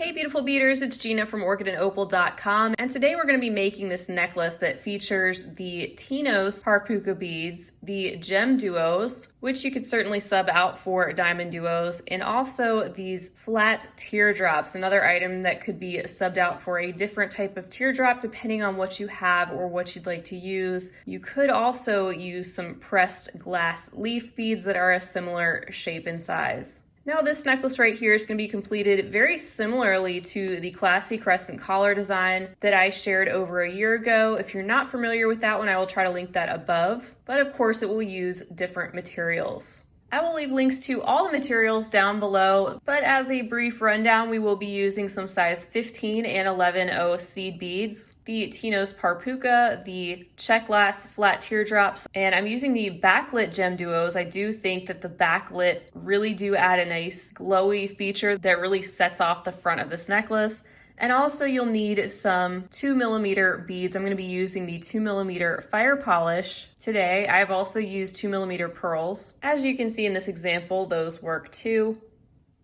Hey beautiful beaters, it's Gina from orchidandopal.com, and today we're going to be making this necklace that features the Tinos Parpuca beads, the gem duos, which you could certainly sub out for diamond duos, and also these flat teardrops, another item that could be subbed out for a different type of teardrop depending on what you have or what you'd like to use. You could also use some pressed glass leaf beads that are a similar shape and size. Now this necklace right here is going to be completed very similarly to the classy crescent collar design that I shared over a year ago. If you're not familiar with that one, I will try to link that above, but of course it will use different materials. I will leave links to all the materials down below, but as a brief rundown, we will be using some size 15 and 11 seed beads, the Tinos Parpuca, the check glass flat teardrops, and I'm using the backlit gem duos. I do think that the backlit really do add a nice glowy feature that really sets off the front of this necklace. And also you'll need some 2mm beads. I'm going to be using the 2mm fire polish today. I've also used 2mm pearls. As you can see in this example, those work too.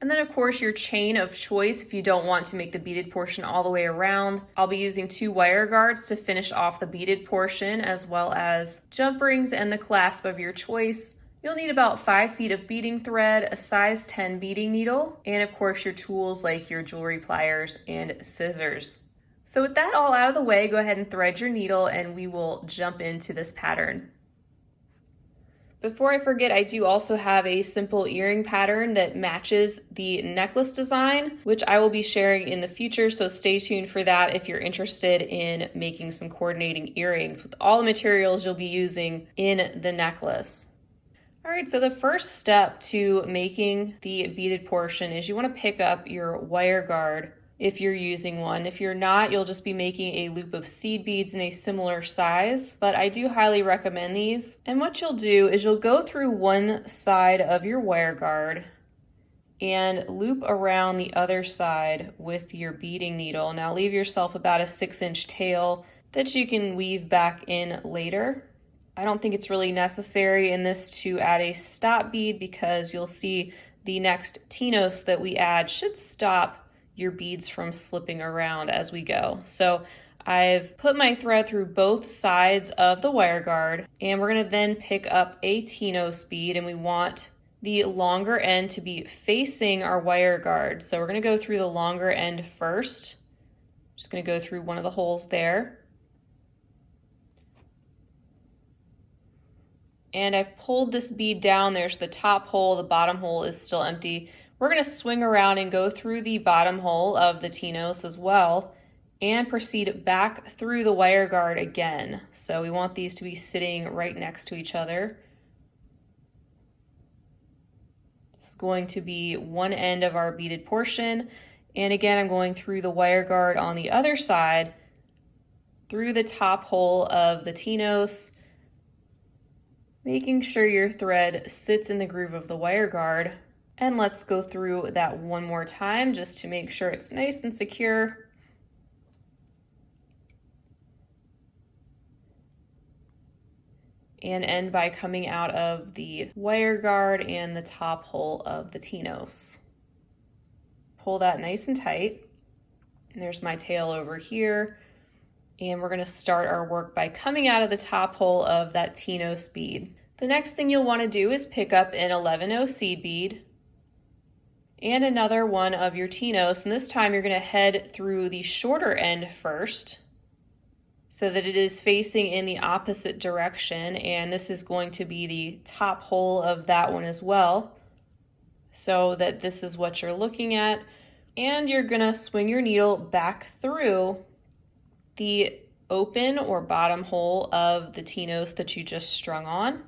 And then of course your chain of choice if you don't want to make the beaded portion all the way around. I'll be using 2 wire guards to finish off the beaded portion, as well as jump rings and the clasp of your choice. You'll need about 5 feet of beading thread, a size 10 beading needle, and of course your tools like your jewelry pliers and scissors. So with that all out of the way, go ahead and thread your needle and we will jump into this pattern. Before I forget, I do also have a simple earring pattern that matches the necklace design, which I will be sharing in the future, so stay tuned for that if you're interested in making some coordinating earrings with all the materials you'll be using in the necklace. All right, so the first step to making the beaded portion is you want to pick up your wire guard if you're using one. If you're not, you'll just be making a loop of seed beads in a similar size, but I do highly recommend these. And what you'll do is you'll go through one side of your wire guard and loop around the other side with your beading needle. Now leave yourself about a 6-inch tail that you can weave back in later. I don't think it's really necessary in this to add a stop bead because you'll see the next Tinos that we add should stop your beads from slipping around as we go. So I've put my thread through both sides of the wire guard, and we're going to then pick up a Tinos bead, and we want the longer end to be facing our wire guard. So we're going to go through the longer end first. Just going to go through one of the holes there. And I've pulled this bead down. There's the top hole, the bottom hole is still empty. We're going to swing around and go through the bottom hole of the Tinos as well and proceed back through the wire guard again. So we want these to be sitting right next to each other. It's going to be one end of our beaded portion. And again, I'm going through the wire guard on the other side, through the top hole of the Tinos, making sure your thread sits in the groove of the wire guard. And let's go through that one more time just to make sure it's nice and secure. And end by coming out of the wire guard and the top hole of the Tinos. Pull that nice and tight. And there's my tail over here. And we're going to start our work by coming out of the top hole of that Tinos bead. The next thing you'll want to do is pick up an 11 seed bead and another one of your Tinos, and this time you're going to head through the shorter end first so that it is facing in the opposite direction, and this is going to be the top hole of that one as well, so that this is what you're looking at. And you're going to swing your needle back through the open or bottom hole of the Tinos that you just strung on,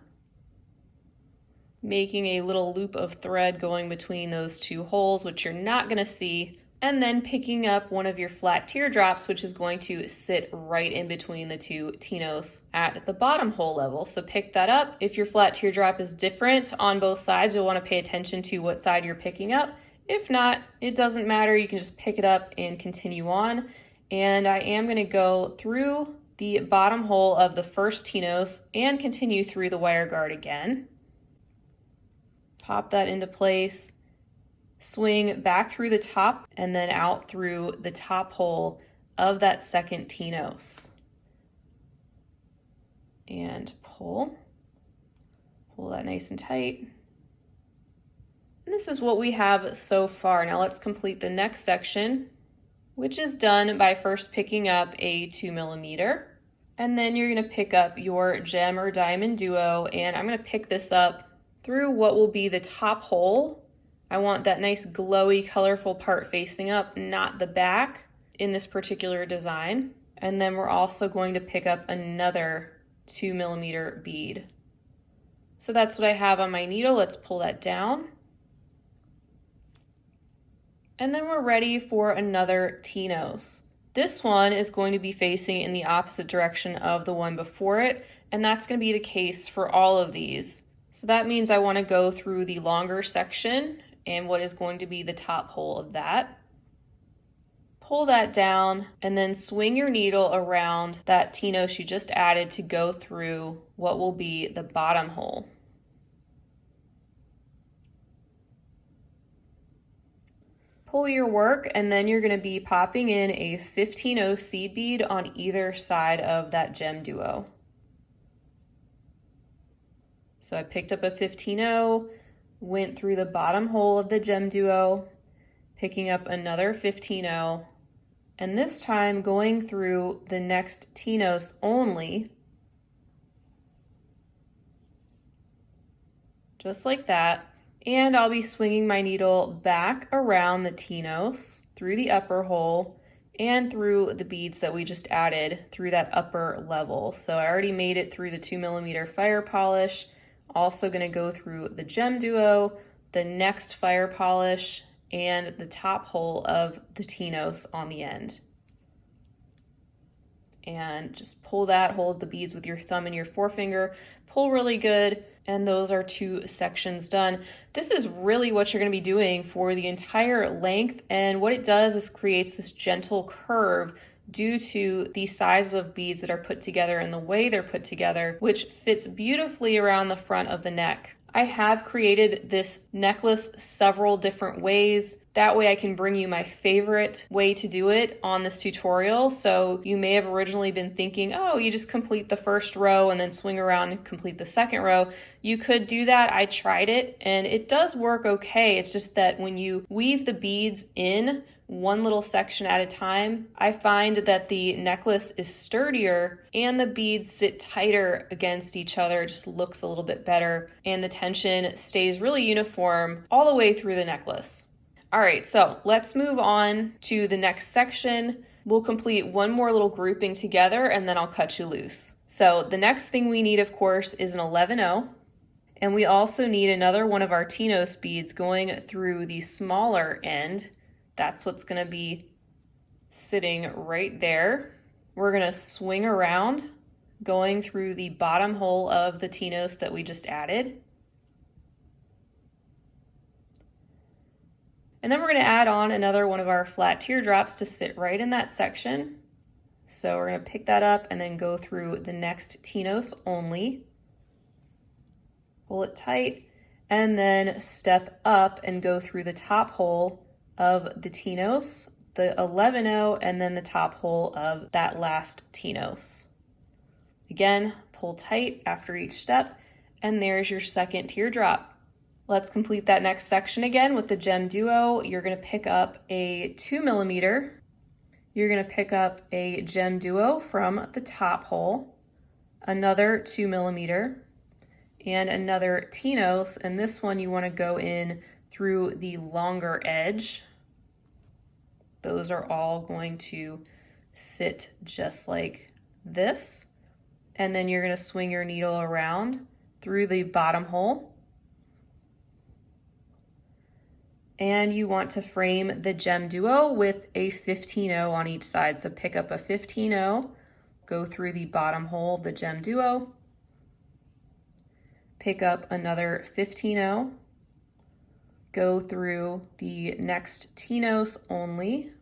making a little loop of thread going between those two holes, which you're not going to see, and then picking up one of your flat teardrops, which is going to sit right in between the two Tinos at the bottom hole level. So pick that up. If your flat teardrop is different on both sides, you'll want to pay attention to what side you're picking up. If not, it doesn't matter. You can just pick it up and continue on. And I am going to go through the bottom hole of the first Tinos and continue through the wire guard again. Pop that into place, swing back through the top and then out through the top hole of that second T-nose. And pull that nice and tight. And this is what we have so far. Now let's complete the next section, which is done by first picking up a 2mm. And then you're gonna pick up your gem or diamond duo, and I'm gonna pick this up through what will be the top hole. I want that nice glowy, colorful part facing up, not the back in this particular design. And then we're also going to pick up another 2mm bead. So that's what I have on my needle. Let's pull that down. And then we're ready for another T-nose. This one is going to be facing in the opposite direction of the one before it, and that's going to be the case for all of these. So that means I want to go through the longer section and what is going to be the top hole of that. Pull that down and then swing your needle around that T-nose you just added to go through what will be the bottom hole. Pull your work, and then you're going to be popping in a 15-0 seed bead on either side of that gem duo. So I picked up a 15-0, went through the bottom hole of the gem duo, picking up another 15-0, and this time going through the next T-nose only, just like that. And I'll be swinging my needle back around the T-nose, through the upper hole, and through the beads that we just added through that upper level. So I already made it through the 2mm fire polish. Also gonna go through the gem duo, the next fire polish, and the top hole of the T-nose on the end. And just pull that, hold the beads with your thumb and your forefinger, pull really good, and those are 2 sections done. This is really what you're going to be doing for the entire length, and what it does is creates this gentle curve due to the size of beads that are put together and the way they're put together, which fits beautifully around the front of the neck. I have created this necklace several different ways. That way I can bring you my favorite way to do it on this tutorial. So you may have originally been thinking, oh, you just complete the first row and then swing around and complete the second row. You could do that. I tried it and it does work okay. It's just that when you weave the beads in one little section at a time, I find that the necklace is sturdier and the beads sit tighter against each other. It just looks a little bit better and the tension stays really uniform all the way through the necklace. All right, so let's move on to the next section. We'll complete one more little grouping together and then I'll cut you loose. So the next thing we need, of course, is an 11-0. And we also need another one of our T-nose beads going through the smaller end. That's what's gonna be sitting right there. We're gonna swing around, going through the bottom hole of the T-nose that we just added. And then we're going to add on another one of our flat teardrops to sit right in that section. So we're going to pick that up and then go through the next T-nose only. Pull it tight and then step up and go through the top hole of the T-nose, the 11-0, and then the top hole of that last T-nose. Again, pull tight after each step, and there's your second teardrop. Let's complete that next section again with the gem duo. You're going to pick up a 2mm. You're going to pick up a gem duo from the top hole, another 2mm, and another T-nose. And this one you want to go in through the longer edge. Those are all going to sit just like this. And then you're going to swing your needle around through the bottom hole. And you want to frame the gem duo with a 15-0 on each side. So pick up a 15-0, go through the bottom hole of the gem duo, pick up another 15-0, go through the next T-nose only,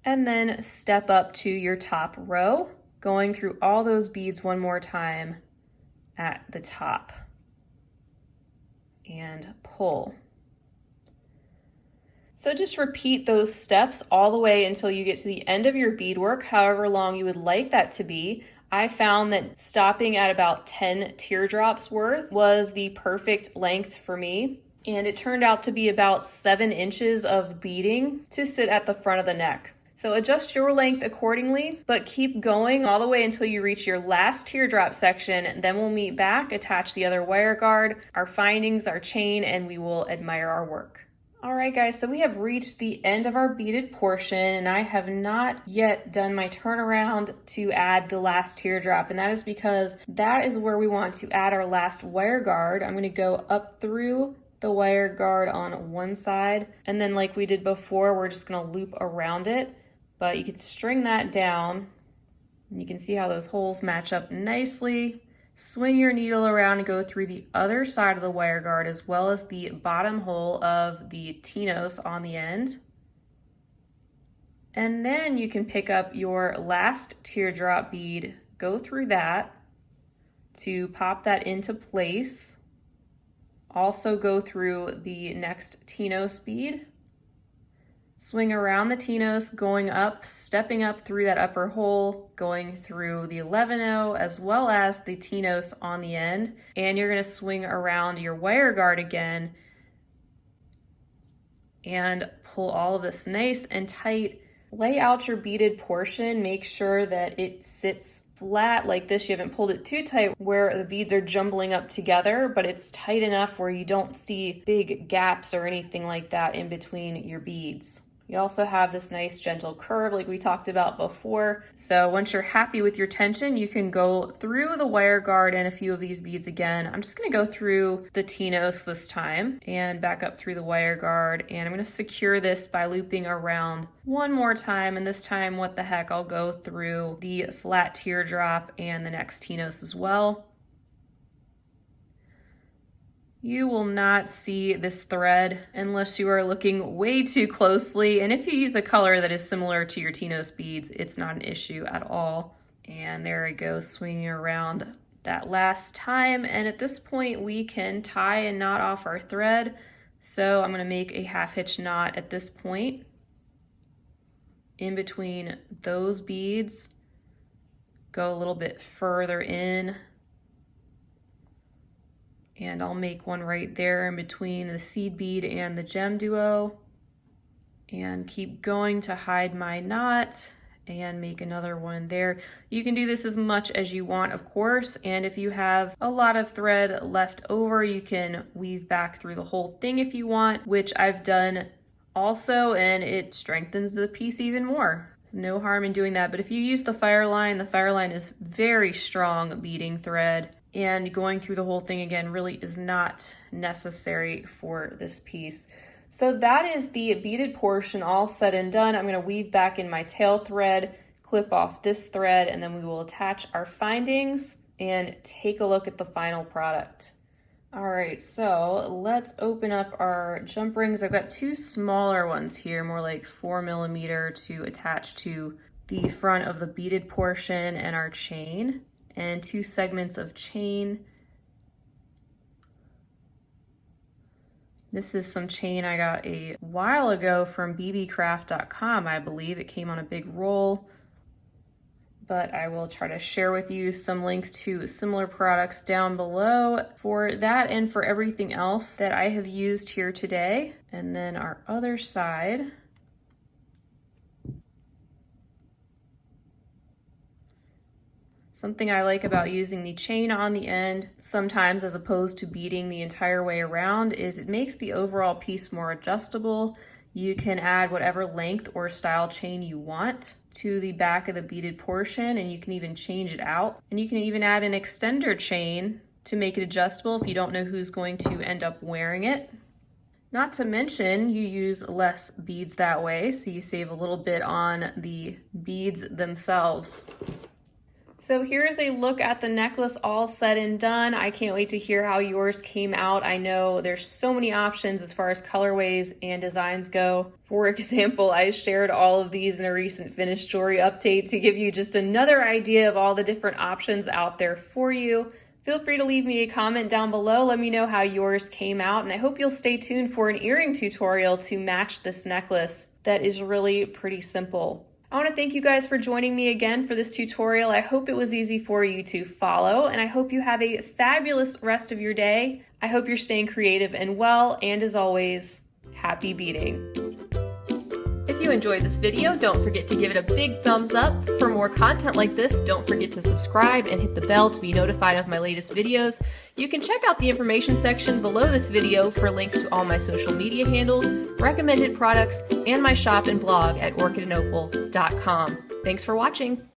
and then step up to your top row, going through all those beads one more time, at the top and pull. So just repeat those steps all the way until you get to the end of your beadwork, however long you would like that to be. I found that stopping at about 10 teardrops worth was the perfect length for me. And it turned out to be about 7 inches of beading to sit at the front of the neck. So adjust your length accordingly, but keep going all the way until you reach your last teardrop section. Then we'll meet back, attach the other wire guard, our findings, our chain, and we will admire our work. All right, guys, so we have reached the end of our beaded portion, and I have not yet done my turnaround to add the last teardrop, and that is because that is where we want to add our last wire guard. I'm going to go up through the wire guard on one side, and then like we did before, we're just going to loop around it, but you could string that down, and you can see how those holes match up nicely. Swing your needle around and go through the other side of the wire guard as well as the bottom hole of the Tinos on the end. And then you can pick up your last teardrop bead, go through that to pop that into place. Also go through the next Tinos bead. Swing around the Tinos, going up, stepping up through that upper hole, going through the 11-0 as well as the Tinos on the end. And you're going to swing around your wire guard again and pull all of this nice and tight. Lay out your beaded portion. Make sure that it sits flat like this. You haven't pulled it too tight where the beads are jumbling up together, but it's tight enough where you don't see big gaps or anything like that in between your beads. You also have this nice gentle curve like we talked about before. So once you're happy with your tension, you can go through the wire guard and a few of these beads again. I'm just gonna go through the Tinos this time and back up through the wire guard. And I'm gonna secure this by looping around one more time. And this time, what the heck, I'll go through the flat teardrop and the next Tinos as well. You will not see this thread unless you are looking way too closely. And if you use a color that is similar to your Tinos beads, it's not an issue at all. And there I go, swinging around that last time. And at this point, we can tie and knot off our thread. So I'm gonna make a half hitch knot at this point in between those beads. Go a little bit further in. And I'll make one right there in between the seed bead and the gem duo. And keep going to hide my knot and make another one there. You can do this as much as you want, of course. And if you have a lot of thread left over, you can weave back through the whole thing if you want, which I've done also, and it strengthens the piece even more. There's no harm in doing that. But if you use the Fireline is very strong beading thread. And going through the whole thing again really is not necessary for this piece. So that is the beaded portion all said and done. I'm going to weave back in my tail thread, clip off this thread, and then we will attach our findings and take a look at the final product. All right, so let's open up our jump rings. I've got two smaller ones here, more like 4mm, to attach to the front of the beaded portion and our chain. And 2 segments of chain. This is some chain I got a while ago from bbcraft.com, I believe. It came on a big roll, but I will try to share with you some links to similar products down below for that and for everything else that I have used here today. And then our other side. Something I like about using the chain on the end sometimes as opposed to beading the entire way around is it makes the overall piece more adjustable. You can add whatever length or style chain you want to the back of the beaded portion, and you can even change it out. And you can even add an extender chain to make it adjustable if you don't know who's going to end up wearing it. Not to mention, you use less beads that way, so you save a little bit on the beads themselves. So here's a look at the necklace all said and done. I can't wait to hear how yours came out. I know there's so many options as far as colorways and designs go. For example, I shared all of these in a recent finished jewelry update to give you just another idea of all the different options out there for you. Feel free to leave me a comment down below. Let me know how yours came out, and I hope you'll stay tuned for an earring tutorial to match this necklace that is really pretty simple. I want to thank you guys for joining me again for this tutorial. I hope it was easy for you to follow, and I hope you have a fabulous rest of your day. I hope you're staying creative and well, and as always, happy beading. If you enjoyed this video, don't forget to give it a big thumbs up. For more content like this, don't forget to subscribe and hit the bell to be notified of my latest videos. You can check out the information section below this video for links to all my social media handles, recommended products, and my shop and blog at orchidandopal.com. Thanks for watching.